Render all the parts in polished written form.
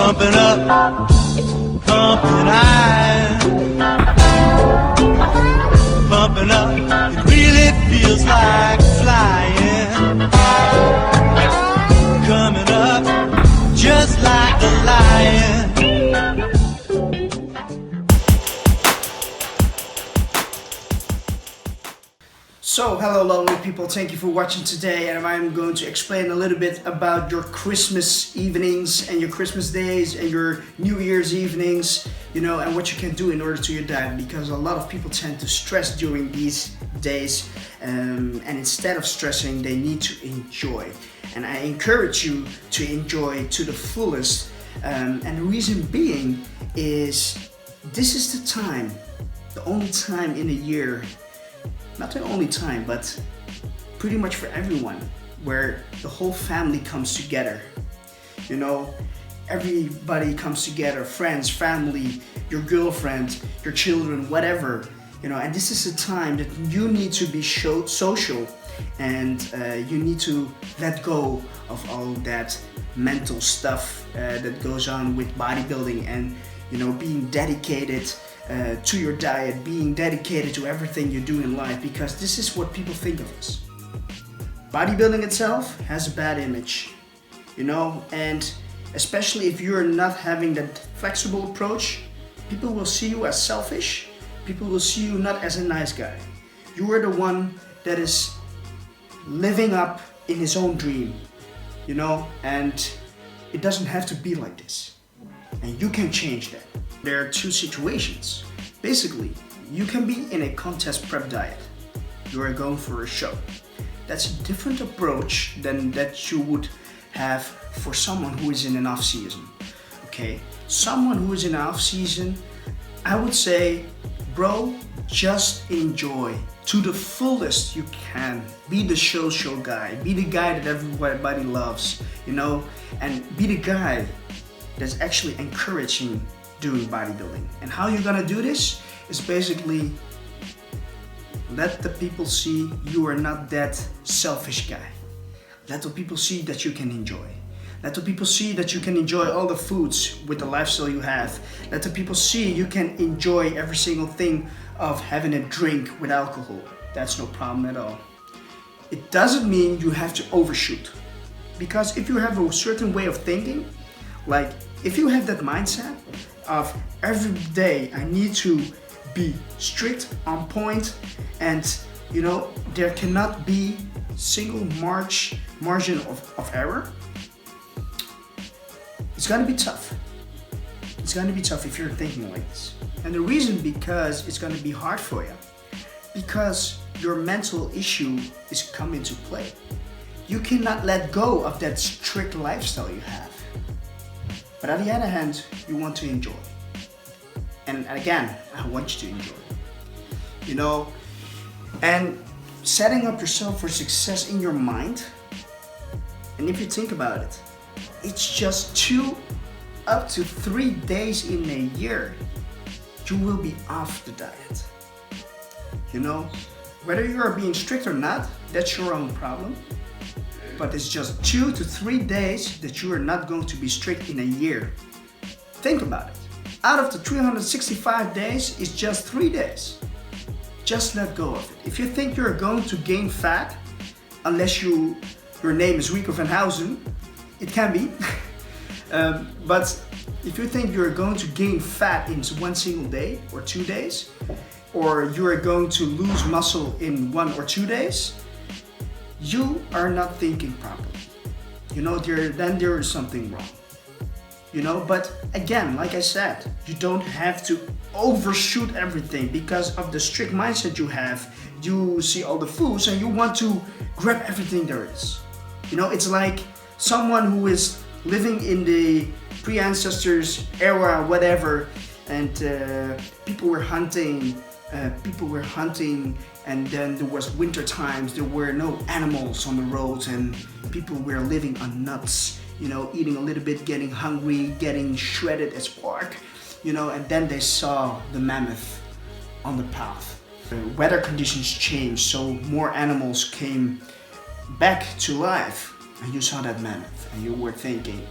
Pumping up, pumping iron. Pumping up, it really feels like flying. Coming up, just like a lion. So, hello lovely people, thank you for watching today, and I'm going to explain a little bit about your Christmas evenings and your Christmas days and your New Year's evenings, and what you can do in order to your diet, because a lot of people tend to stress during these days, and instead of stressing, they need to enjoy. And I encourage you to enjoy to the fullest, and the reason being is this is the time, the only time in a year, not the only time, but pretty much for everyone, where the whole family comes together. Everybody comes together, friends, family, your girlfriend, your children, whatever, and this is a time that you need to be social, and you need to let go of all that mental stuff that goes on with bodybuilding, and being dedicated to your diet, being dedicated to everything you do in life, because this is what people think of us. Bodybuilding itself has a bad image, and especially if you're not having that flexible approach, people will see you as selfish, people will see you not as a nice guy. You are the one that is living up in his own dream, and it doesn't have to be like this, and you can change that. There are two situations. Basically, you can be in a contest prep diet. You are going for a show. That's a different approach than that you would have for someone who is in an off season. Okay, someone who is in an off season, I would say, bro, just enjoy to the fullest you can. Be the show guy. Be the guy that everybody loves, and be the guy that's actually encouraging doing bodybuilding. And how you're gonna do this is basically let the people see you are not that selfish guy. Let the people see that you can enjoy. Let the people see that you can enjoy all the foods with the lifestyle you have. Let the people see you can enjoy every single thing of having a drink with alcohol. That's no problem at all. It doesn't mean you have to overshoot, because if you have a certain way of thinking, like if you have that mindset of every day I need to be strict, on point, and there cannot be single margin of error, it's gonna be tough. It's gonna be tough if you're thinking like this. And the reason because it's gonna be hard for you, because your mental issue is coming into play. You cannot let go of that strict lifestyle you have. But on the other hand, you want to enjoy. And again, I want you to enjoy. And setting up yourself for success in your mind, and if you think about it, it's just 2 up to 3 days in a year you will be off the diet. Whether you are being strict or not, that's your own problem. But it's just 2 to 3 days that you are not going to be strict in a year. Think about it. Out of the 365 days, it's just 3 days. Just let go of it. If you think you're going to gain fat, unless your name is Rico van Huizen, it can be. But if you think you're going to gain fat in one single day or 2 days, or you are going to lose muscle in 1 or 2 days, you are not thinking properly. Then there is something wrong. But again, like I said, you don't have to overshoot everything because of the strict mindset you have. You see all the foods and you want to grab everything there is. It's like someone who is living in the pre-ancestors era, whatever, and people were hunting, and then there was winter times, there were no animals on the roads, and people were living on nuts, eating a little bit, getting hungry, getting shredded as pork, and then they saw the mammoth on the path. The weather conditions changed, so more animals came back to life, and you saw that mammoth, and you were thinking,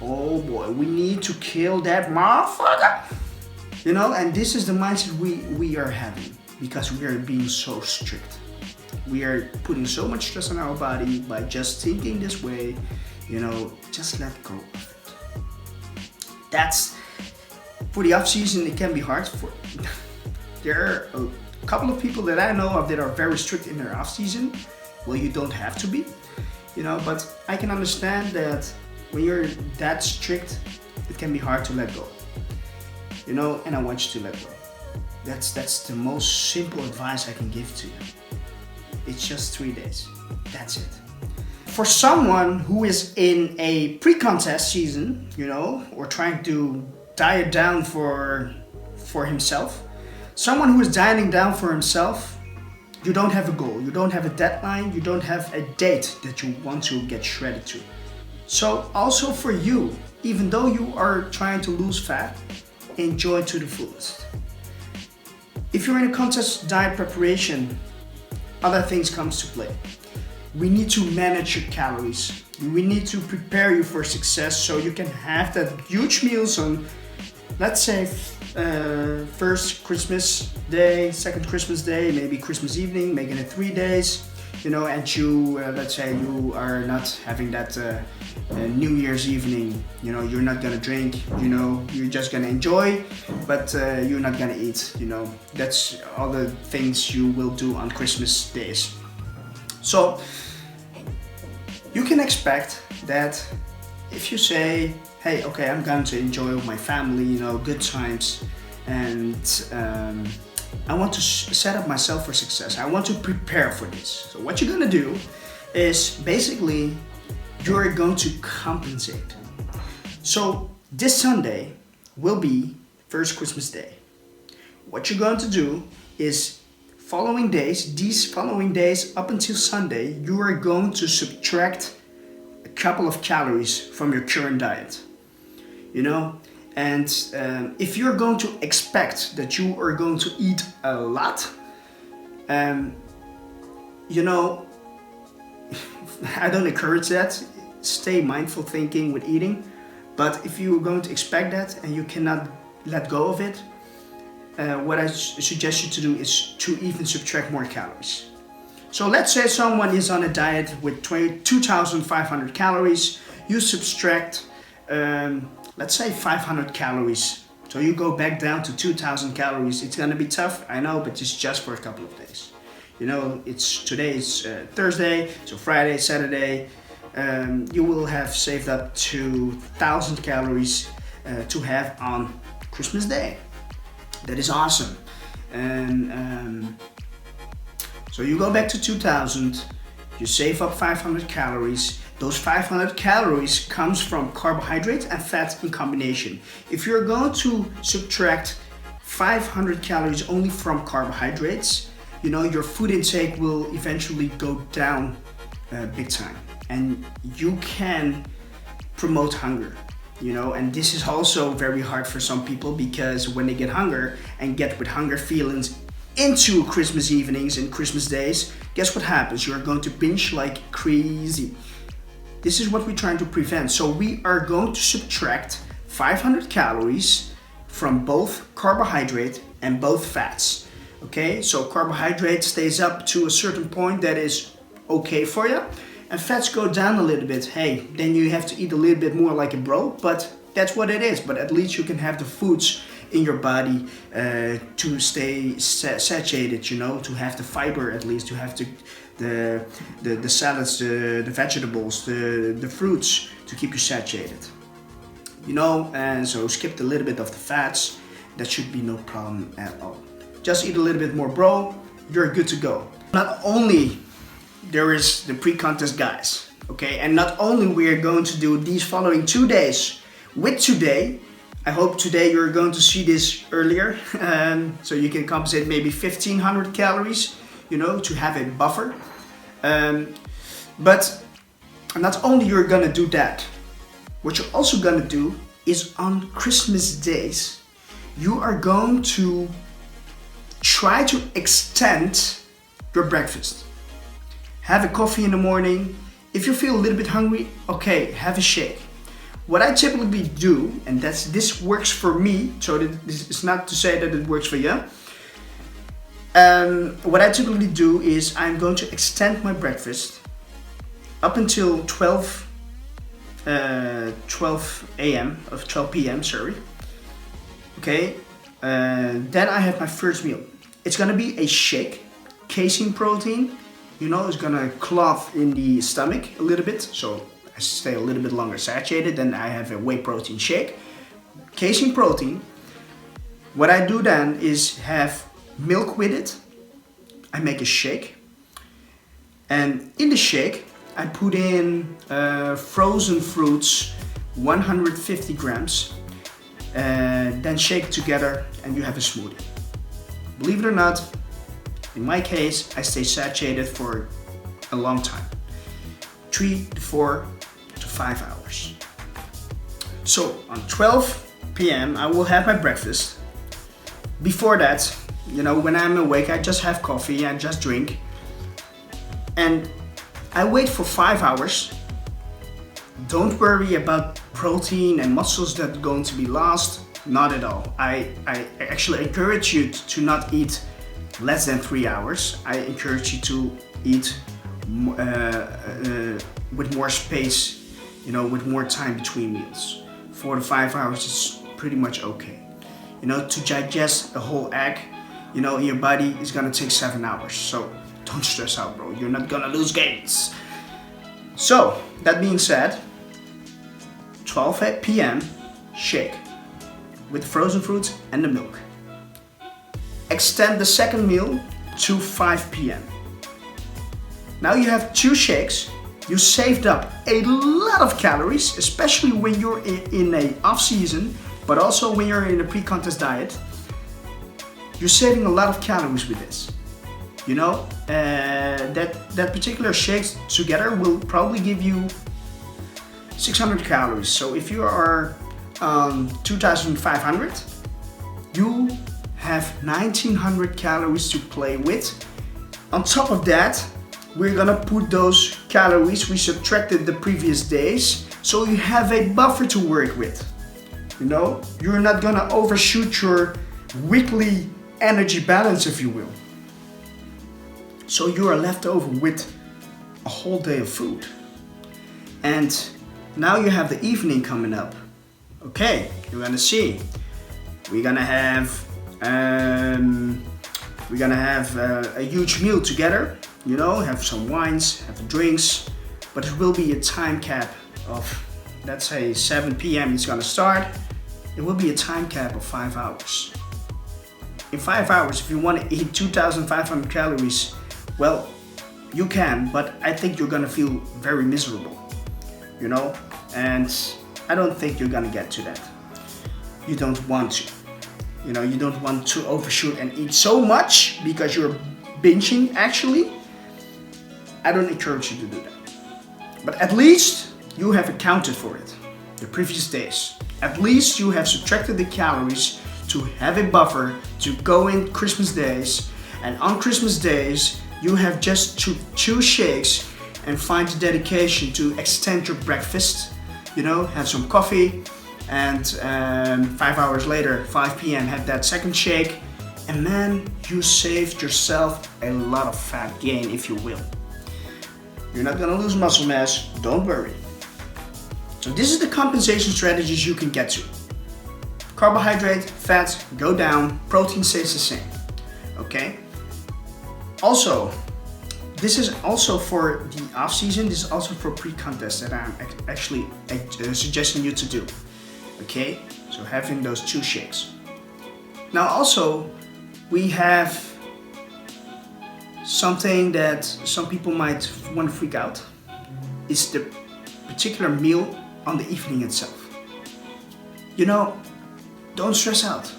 oh boy, we need to kill that motherfucker. You know, and this is the mindset we are having because we are being so strict. We are putting so much stress on our body by just thinking this way, you know, just let go of it. That's, for the off season, it can be hard. There are a couple of people that I know of that are very strict in their off season. Well, you don't have to be, you know, but I can understand that when you're that strict, it can be hard to let go, you know, and I want you to let go. That's the most simple advice I can give to you. It's just 3 days. That's it. For someone who is in a pre-contest season, you know, or trying to diet down for himself, someone who is dieting down for himself, you don't have a goal, you don't have a deadline, you don't have a date that you want to get shredded to. So also for you, even though you are trying to lose fat, enjoy to the fullest. If you're in a contest diet preparation, other things comes to play. We need to manage your calories. We need to prepare you for success so you can have that huge meals on, let's say, first Christmas day, second Christmas day, maybe Christmas evening, making it 3 days, you know, and you, let's say you are not having that New Year's evening, you know, you're not gonna drink, you know, you're just gonna enjoy, but you're not gonna eat, you know, that's all the things you will do on Christmas days. So you can expect that if you say, hey, okay, I'm going to enjoy with my family, you know, good times, and I want to set up myself for success. I want to prepare for this. So what you're gonna do is basically you're going to compensate. So this Sunday will be first Christmas day. What you're going to do is these following days up until Sunday, you are going to subtract a couple of calories from your current diet. You know, and if you're going to expect that you are going to eat a lot, you know, I don't encourage that. Stay mindful thinking with eating, but if you're going to expect that and you cannot let go of it, what I suggest you to do is to even subtract more calories. So let's say someone is on a diet with 2,500 calories, you subtract let's say 500 calories. So you go back down to 2,000 calories. It's gonna be tough, I know, but it's just for a couple of days. You know, today is Thursday, so Friday, Saturday, you will have saved up to 1,000 calories to have on Christmas Day. That is awesome. And so you go back to 2,000, you save up 500 calories. Those 500 calories comes from carbohydrates and fat in combination. If you're going to subtract 500 calories only from carbohydrates, you know, your food intake will eventually go down big time. And you can promote hunger, you know, and this is also very hard for some people because when they get hunger and get with hunger feelings into Christmas evenings and Christmas days, guess what happens? You're going to binge like crazy. This is what we're trying to prevent. So we are going to subtract 500 calories from both carbohydrate and both fats. Okay, so carbohydrate stays up to a certain point that is okay for you, and fats go down a little bit. Hey, then you have to eat a little bit more like a bro, but that's what it is. But at least you can have the foods in your body to stay satiated, you know, to have the fiber at least, to have the salads, the vegetables, the fruits to keep you satiated. You know, and so skip a little bit of the fats. That should be no problem at all. Just eat a little bit more, bro. You're good to go. Not only there is the pre-contest guys, okay, and not only we are going to do these following 2 days with today. I hope today you're going to see this earlier, so you can compensate maybe 1,500 calories, you know, to have a buffer. But not only you're gonna do that, what you're also gonna do is on Christmas days, you are going to try to extend your breakfast. Have a coffee in the morning. If you feel a little bit hungry, okay, have a shake. what I typically do, and this works for me, so this is not to say that it works for you. What I typically do is I'm going to extend my breakfast up until 12 p.m. Sorry. Okay. Then I have my first meal. It's gonna be a shake, casein protein. You know, it's gonna clog in the stomach a little bit, so I stay a little bit longer satiated. Then I have a whey protein shake, casein protein. What I do then is have milk with it. I make a shake, and in the shake I put in frozen fruits, 150 grams, then shake it together and you have a smoothie. Believe it or not, in my case, I stay satiated for a long time, 3 to 4 to 5 hours. So on 12 p.m. I will have my breakfast. Before that, you know, when I'm awake, I just have coffee, I just drink, and I wait for 5 hours. Don't worry about protein and muscles that are going to be lost. Not at all. I actually encourage you to not eat less than 3 hours. I encourage you to eat with more space, you know, with more time between meals. 4 to 5 hours is pretty much okay. You know, to digest a whole egg, you know, your body is gonna take 7 hours. So don't stress out, bro. You're not gonna lose gains. So that being said, 12 p.m. shake with frozen fruits and the milk. Extend the second meal to 5 p.m. Now you have 2 shakes. You saved up a lot of calories, especially when you're in a off season, but also when you're in a pre-contest diet. You're saving a lot of calories with this. You know, that particular shakes together will probably give you 600 calories. So if you are 2,500, you have 1,900 calories to play with. On top of that, we're gonna put those calories we subtracted the previous days, so you have a buffer to work with. You know, you're not gonna overshoot your weekly energy balance, if you will. So you are left over with a whole day of food. And now you have the evening coming up. Okay, you're gonna see. We're gonna have a huge meal together. You know, have some wines, have drinks, but it will be a time cap of, let's say 7 p.m. it's gonna start. It will be a time cap of 5 hours. In 5 hours, if you want to eat 2,500 calories, well, you can, but I think you're gonna feel very miserable, you know, and I don't think you're gonna get to that. You don't want to, you know, you don't want to overshoot and eat so much because you're binging actually. I don't encourage you to do that. But at least you have accounted for it the previous days. At least you have subtracted the calories to have a buffer to go in Christmas days. And on Christmas days, you have just to 2 shakes and find the dedication to extend your breakfast. You know, have some coffee, and 5 hours later, 5 p.m., have that second shake. And man, you saved yourself a lot of fat gain, if you will. You're not gonna lose muscle mass, don't worry. So this is the compensation strategies you can get to. Carbohydrate, fats go down, protein stays the same, okay? Also, this is also for the off season, this is also for pre-contest that I'm actually suggesting you to do, okay? So having those 2 shakes. Now also, we have something that some people might want to freak out, is the particular meal on the evening itself. You know, don't stress out.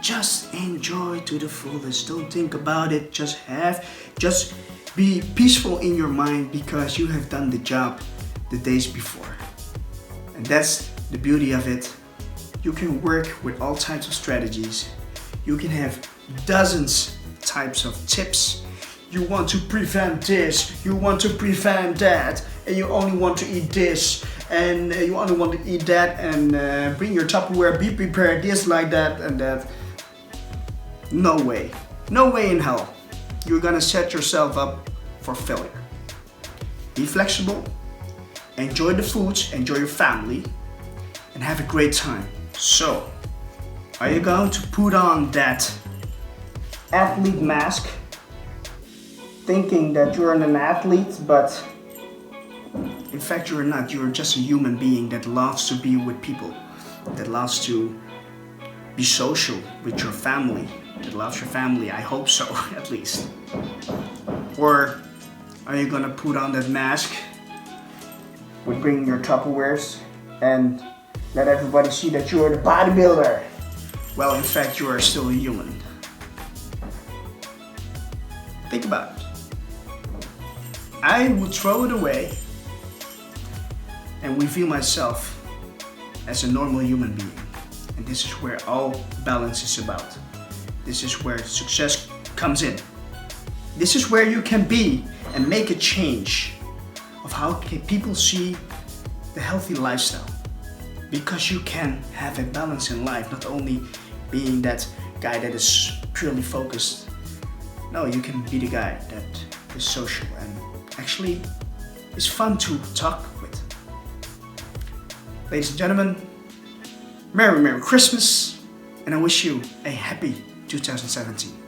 Just enjoy to the fullest. Don't think about it. Just be peaceful in your mind because you have done the job the days before. And that's the beauty of it. You can work with all types of strategies. You can have dozens types of tips. You want to prevent this, you want to prevent that, and you only want to eat this, and you only want to eat that and bring your Tupperware, be prepared, this, like that, and that. No way. No way in hell. You're gonna set yourself up for failure. Be flexible, enjoy the foods, enjoy your family, and have a great time. So, are you going to put on that athlete mask, thinking that you're an athlete, but in fact you're not. You're just a human being that loves to be with people, that loves to be social with your family, that loves your family. I hope so, at least. Or are you gonna put on that mask with bringing your Tupperwares and let everybody see that you are the bodybuilder? Well, in fact, you are still a human. Think about it. I would throw it away and view myself as a normal human being. And this is where all balance is about. This is where success comes in. This is where you can be and make a change of how people see the healthy lifestyle. Because you can have a balance in life, not only being that guy that is purely focused. No, you can be the guy that is social and actually is fun to talk with. Ladies and gentlemen, Merry Christmas, and I wish you a happy 2017.